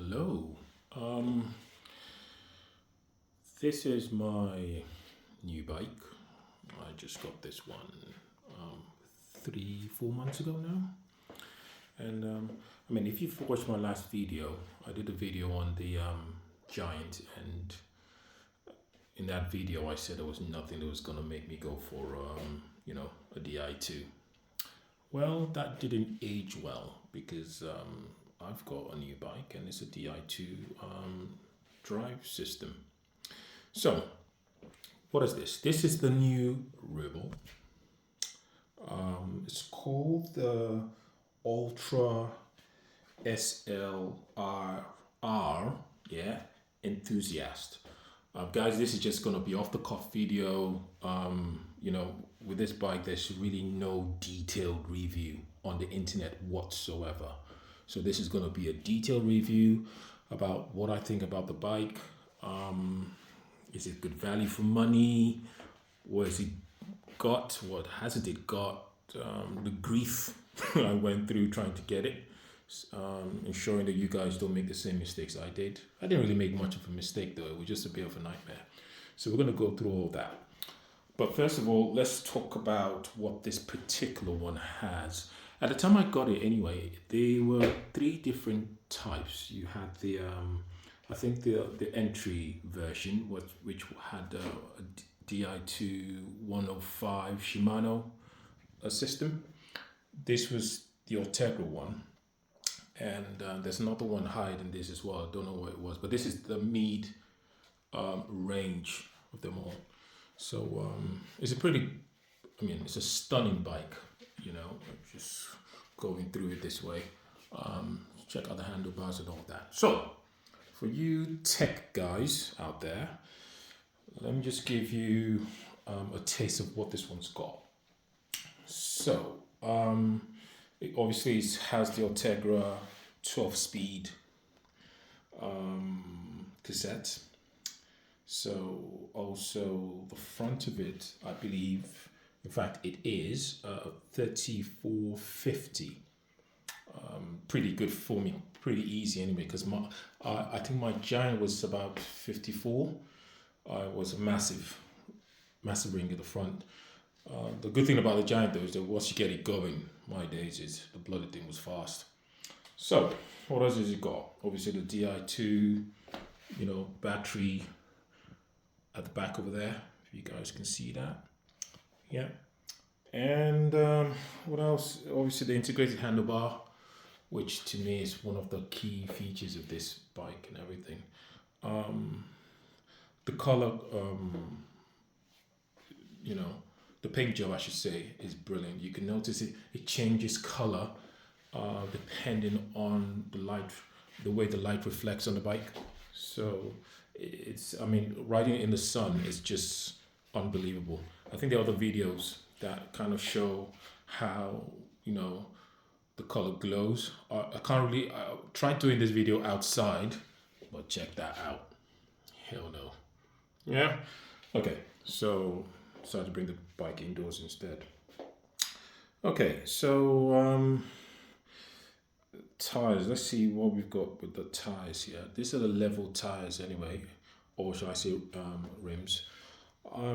Hello. Um, this is my new bike. I just got this one 3, 4 months ago now. And if you've watched my last video, I did a video on the Giant, and in that video, I said there was nothing that was gonna make me go for a Di2. Well, that didn't age well because I've got a new bike and it's a Di2 drive system. So, what is this? This is the new Ribble. It's called the Ultra SLR, yeah, Enthusiast. Guys, this is just gonna be off the cuff video. With this bike, there's really no detailed review on the internet whatsoever. So this is gonna be a detailed review about what I think about the bike. Is it good value for money? What has it got? What hasn't it got? The grief I went through trying to get it. Ensuring that you guys don't make the same mistakes I did. I didn't really make much of a mistake though, it was just a bit of a nightmare. So we're going to go through all that. But first of all, let's talk about what this particular one has. At the time I got it anyway, there were 3 different types. You had the, I think the entry version, which had a Di2 105 Shimano system. This was the Ultegra one. And there's another one higher than this as well. I don't know what it was, but this is the mid range of them all. So it's it's a stunning bike, just going through it this way. Check out the handlebars and all that. So for you tech guys out there, let me just give you a taste of what this one's got. So it obviously has the Ultegra 12-speed cassette. So also the front of it, I believe, in fact, it is 3450. Pretty good for me, pretty easy anyway, because I think my Giant was about 54. It was a massive ring at the front. The good thing about the Giant though is that once you get it going, my days is the bloody thing was fast. So what else has it got? Obviously the Di2, battery at the back over there, if you guys can see that. Yeah. And what else? Obviously the integrated handlebar, which to me is one of the key features of this bike and everything. The color, the paint job, I should say, is brilliant. You can notice it changes color depending on the way the light reflects on the bike. So riding it in the sun is just unbelievable. I think there are other videos that kind of show how, the color glows. I tried doing this video outside, but check that out. Hell no. Yeah? Okay, so decided to bring the bike indoors instead. Okay, so tires. Let's see what we've got with the tires here. These are the level tires anyway, or should I say rims.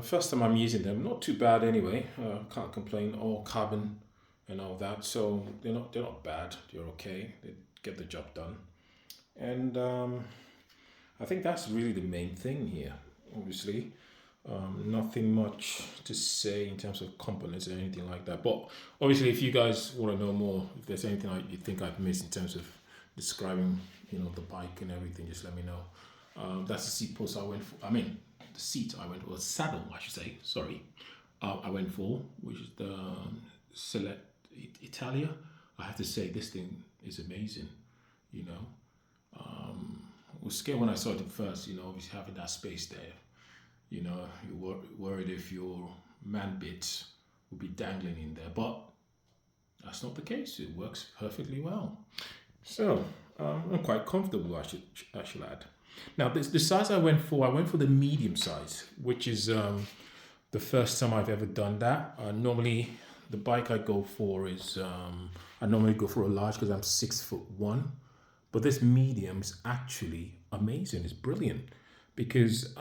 First time I'm using them, not too bad anyway. Can't complain. All carbon and all that, so they're not bad. They're okay. They get the job done, and I think that's really the main thing here. Obviously, nothing much to say in terms of components or anything like that. But obviously, if you guys want to know more, if there's anything you think I've missed in terms of describing, the bike and everything, just let me know. That's the seat post I went for. The seat I went for, the saddle, I should say. Sorry, I went for, which is the Select Italia. I have to say, this thing is amazing. I was scared when I saw it at first. Obviously having that space there. You're worried if your man bits will be dangling in there, but that's not the case. It works perfectly well. So I'm quite comfortable, I should add. Now, the size I went for the medium size, which is the first time I've ever done that. Normally, the bike I go for is, I normally go for a large because I'm 6'1", But this medium is actually amazing. It's brilliant because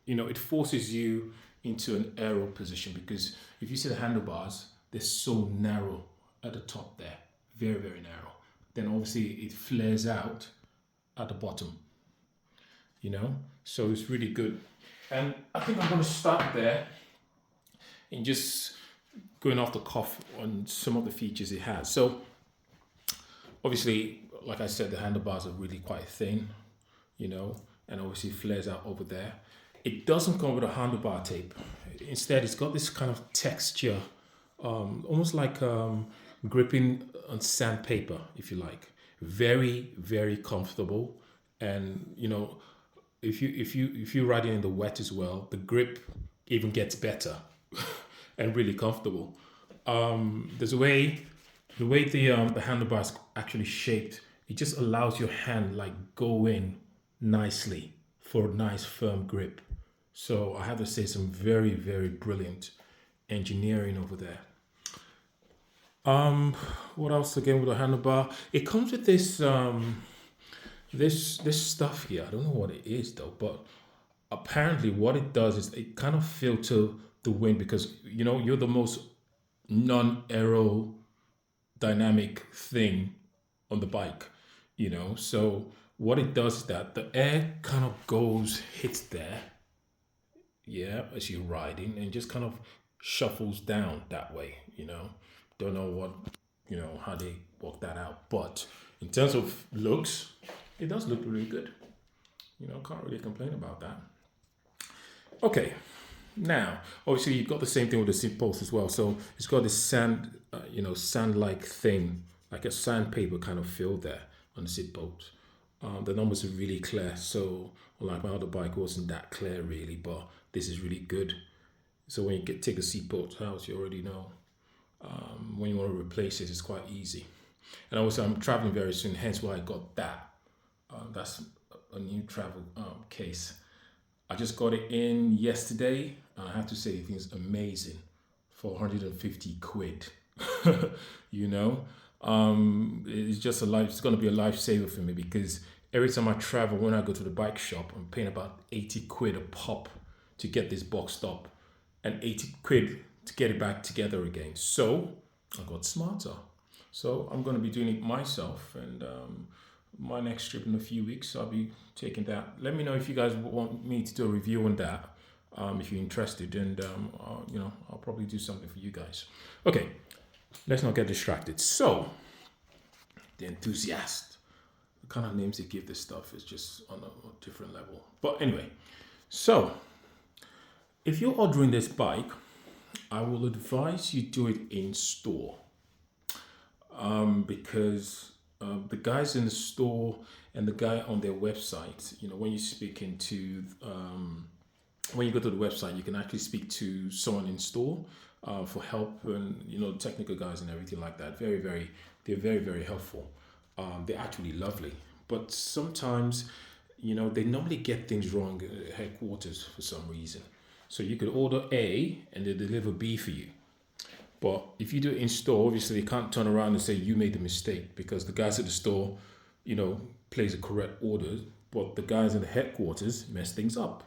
it forces you into an aero position, because if you see the handlebars, they're so narrow at the top there, very, very narrow. Then obviously it flares out at the bottom, so it's really good. And I think I'm going to start there and just going off the cuff on some of the features it has. So obviously, like I said, the handlebars are really quite thin, and obviously flares out over there. It doesn't come with a handlebar tape. Instead, it's got this kind of texture, almost like gripping on sandpaper, if you like. Very, very comfortable. And if you ride it in the wet as well, the grip even gets better and really comfortable. There's a way the way the handlebars actually shaped. It just allows your hand like go in nicely for a nice firm grip. So I have to say some very, very brilliant engineering over there. What else again with the handlebar? It comes with this this stuff here. I don't know what it is though, but apparently what it does is it kind of filters the wind, because you're the most non-aerodynamic thing on the bike, So what it does is that the air kind of hits there, as you're riding, and just kind of shuffles down that way, Don't know what, how they work that out. But in terms of looks, it does look really good. Can't really complain about that. Okay, now, obviously you've got the same thing with the seat post as well. So it's got this sand-like thing, like a sandpaper kind of feel there on the seat post. The numbers are really clear. So like my other bike wasn't that clear really, but this is really good. So when you take the seat post out, you already know. When you want to replace it, it's quite easy. And also I'm traveling very soon, hence why I got that. That's a new travel case. I just got it in yesterday, and I have to say it is amazing for 150 quid. It's just it's going to be a lifesaver for me, because every time I travel, when I go to the bike shop, I'm paying about 80 quid a pop to get this boxed up, and 80 quid to get it back together again. So I got smarter. So I'm going to be doing it myself, and my next trip in a few weeks, I'll be taking that. Let me know if you guys want me to do a review on that, if you're interested, and I'll probably do something for you guys. Okay, let's not get distracted. So the Enthusiast, the kind of names they give this stuff is just on a different level. But anyway, so if you're ordering this bike, I will advise you do it in store, because the guys in the store and the guy on their website, when you're speaking to, when you go to the website, you can actually speak to someone in store for help, and technical guys and everything like that. They're very, very helpful. They're actually lovely, but sometimes, they normally get things wrong at headquarters for some reason. So you could order A and they deliver B for you. But if you do it in store, obviously you can't turn around and say you made the mistake, because the guys at the store, place the correct order, but the guys in the headquarters mess things up.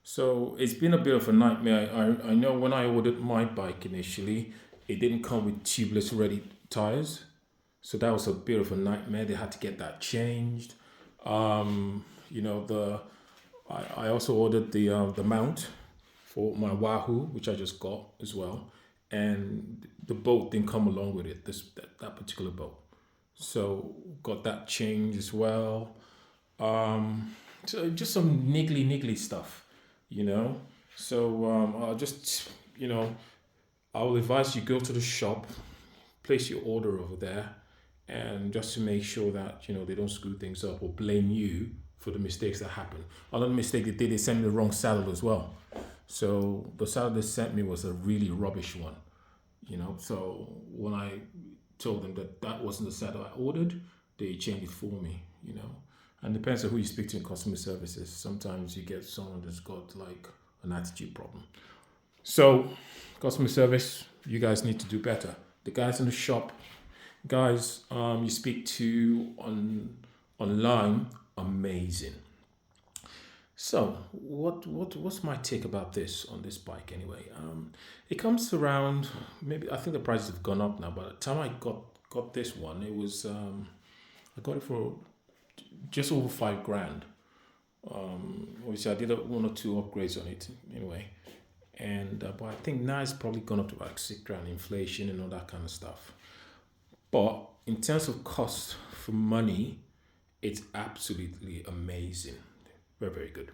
So it's been a bit of a nightmare. I know when I ordered my bike initially, it didn't come with tubeless ready tires. So that was a bit of a nightmare. They had to get that changed. I also ordered the mount for my Wahoo, which I just got as well. And the boat didn't come along with it, that particular boat. So got that changed as well. So just some niggly stuff, So I'll just, I will advise you go to the shop, place your order over there, and just to make sure that, they don't screw things up or blame you for the mistakes that happen. Another mistake they did, they sent me the wrong saddle as well. So the saddle they sent me was a really rubbish one, So when I told them that wasn't the saddle I ordered, they changed it for me, And it depends on who you speak to in customer services. Sometimes you get someone that's got like an attitude problem. So customer service, you guys need to do better. The guys in the shop, guys you speak to online, amazing. So what's my take about this on this bike anyway? It comes around, maybe I think the prices have gone up now, but the time I got this one, it was I got it for just over 5 grand. Obviously I did one or two upgrades on it anyway, and but I think now it's probably gone up to like 6 grand, inflation and all that kind of stuff. But in terms of cost for money, it's absolutely amazing. Very, very good.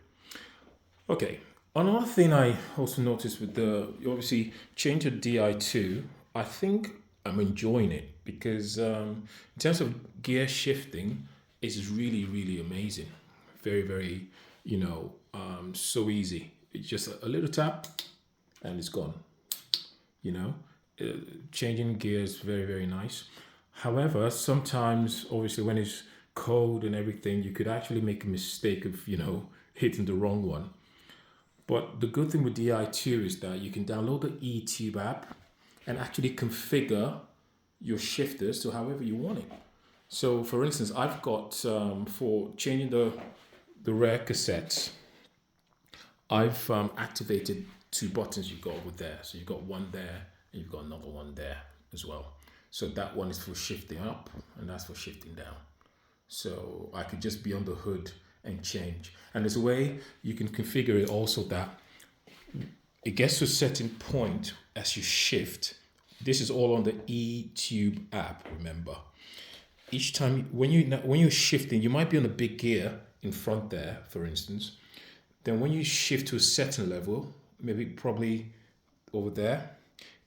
Okay. Another thing I also noticed with the obviously change of Di2, I think I'm enjoying it because in terms of gear shifting, it's really, really amazing. Very, very, so easy. It's just a little tap and it's gone. You know, uh, Changing gears very, very nice. However, sometimes obviously when it's cold and everything, you could actually make a mistake of hitting the wrong one. But the good thing with Di2 is that you can download the eTube app and actually configure your shifters to however you want it. So, for instance, I've got for changing the rear cassettes, I've activated two buttons you got over there. So you've got one there and you've got another one there as well. So that one is for shifting up and that's for shifting down. So I could just be on the hood and change. And there's a way you can configure it also that it gets to a certain point as you shift. This is all on the eTube app, remember. Each time when you're shifting, you might be on a big gear in front there, for instance. Then when you shift to a certain level, maybe probably over there,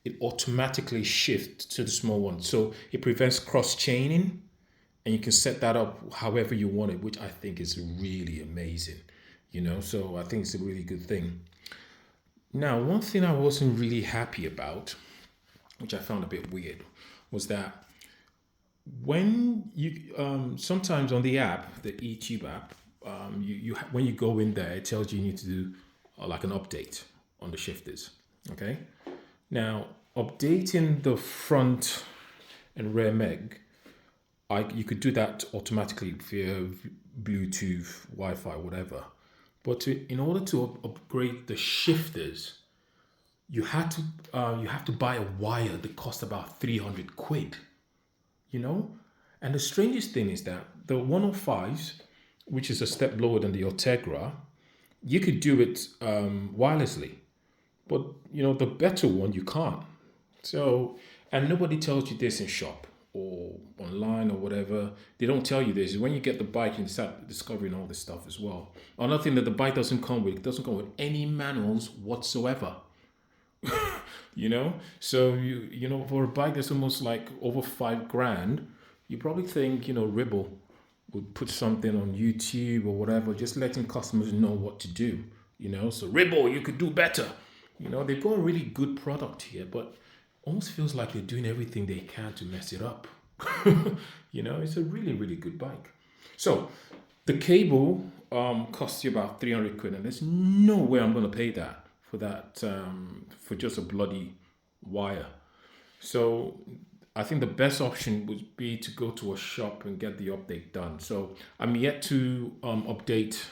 it automatically shifts to the small one. So it prevents cross chaining and you can set that up however you want it, which I think is really amazing. So I think it's a really good thing. Now, one thing I wasn't really happy about, which I found a bit weird, was that when you sometimes on the app, the eTube app, when you go in there, it tells you need to do like an update on the shifters. Okay. Now, updating the front and rear meg, you could do that automatically via Bluetooth, Wi-Fi, whatever. But in order to upgrade the shifters, you have to buy a wire that costs about 300 quid. And the strangest thing is that the 105s, which is a step lower than the Ultegra, you could do it wirelessly. But the better one you can't. So, and nobody tells you this in shop or online or whatever. They don't tell you this. When you get the bike, you start discovering all this stuff as well. Another thing that the bike doesn't come with, it doesn't come with any manuals whatsoever. So for a bike that's almost like over 5 grand, you probably think Ribble would put something on YouTube or whatever, just letting customers know what to do. So Ribble, you could do better. They've got a really good product here, but almost feels like they're doing everything they can to mess it up. It's a really, really good bike. So the cable costs you about 300 quid, and there's no way I'm going to pay that for just a bloody wire. So I think the best option would be to go to a shop and get the update done. So I'm yet to update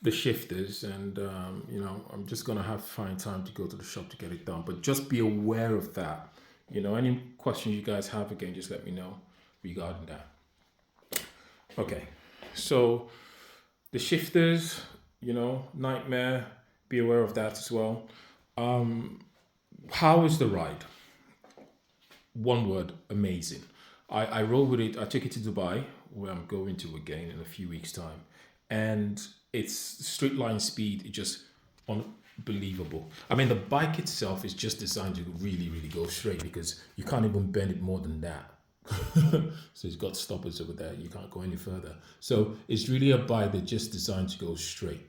the shifters, and I'm just gonna have to find time to go to the shop to get it done. But just be aware of that. Any questions you guys have, again, just let me know regarding that. Okay, so the shifters, nightmare. Be aware of that as well. How is the ride? One word: amazing. I rode with it. I took it to Dubai, where I'm going to again in a few weeks' time, and its straight line speed is just unbelievable. I mean, the bike itself is just designed to really, really go straight because you can't even bend it more than that. So it's got stoppers over there. You can't go any further. So it's really a bike that's just designed to go straight.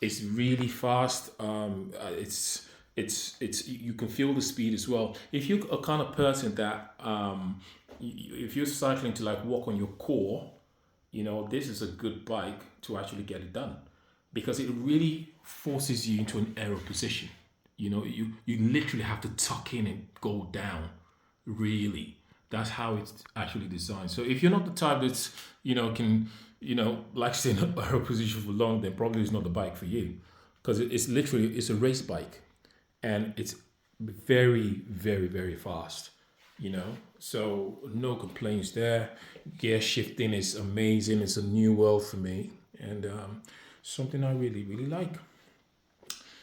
It's really fast. It's you can feel the speed as well. If you're a kind of person that if you're cycling to like walk on your core, this is a good bike to actually get it done because it really forces you into an aero position. You know, you literally have to tuck in and go down. Really, that's how it's actually designed. So if you're not the type that's, can, like stay in a aero position for long, then probably it's not the bike for you, because it's literally, it's a race bike, and it's very, very, very fast. So no complaints there. Gear shifting is amazing. It's a new world for me, and something I really, really like.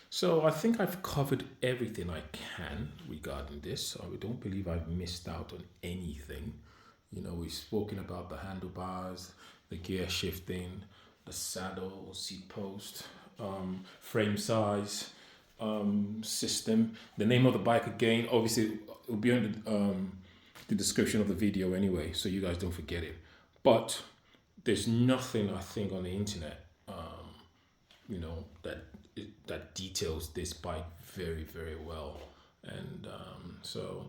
So I think I've covered everything I can regarding this. I don't believe I've missed out on anything. We've spoken about the handlebars, the gear shifting, the saddle, seat post, frame size, system. The name of the bike again, obviously, it'll be on the description of the video anyway, so you guys don't forget it. But there's nothing I think on the internet, that details this bike very, very well. And so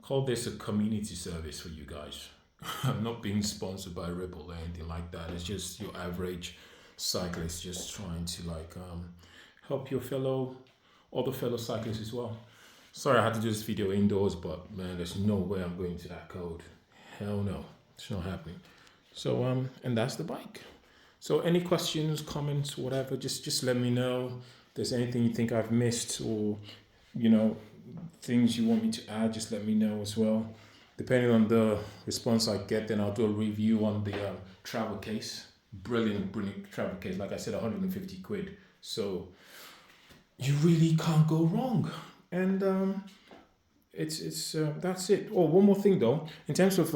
call this a community service for you guys. I'm not being sponsored by Ribble or anything like that. It's just your average cyclist just trying to help your other fellow cyclists as well. Sorry I had to do this video indoors, but man, there's no way I'm going to that code. Hell no, it's not happening. So and that's the bike. So any questions, comments, whatever, just let me know. If there's anything you think I've missed, or things you want me to add, just let me know as well. Depending on the response I get, then I'll do a review on the travel case. Brilliant travel case. Like I said, 150 quid. So you really can't go wrong. And it's that's it. Oh, one more thing though. In terms of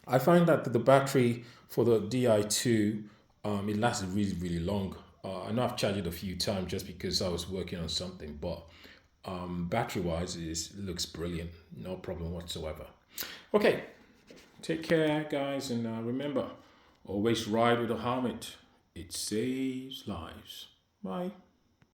I find that the battery for the Di2, it lasts really, really long. I know I've charged it a few times just because I was working on something, but battery wise, it looks brilliant. No problem whatsoever. Okay, take care, guys, and remember, always ride with a helmet. It saves lives. Bye.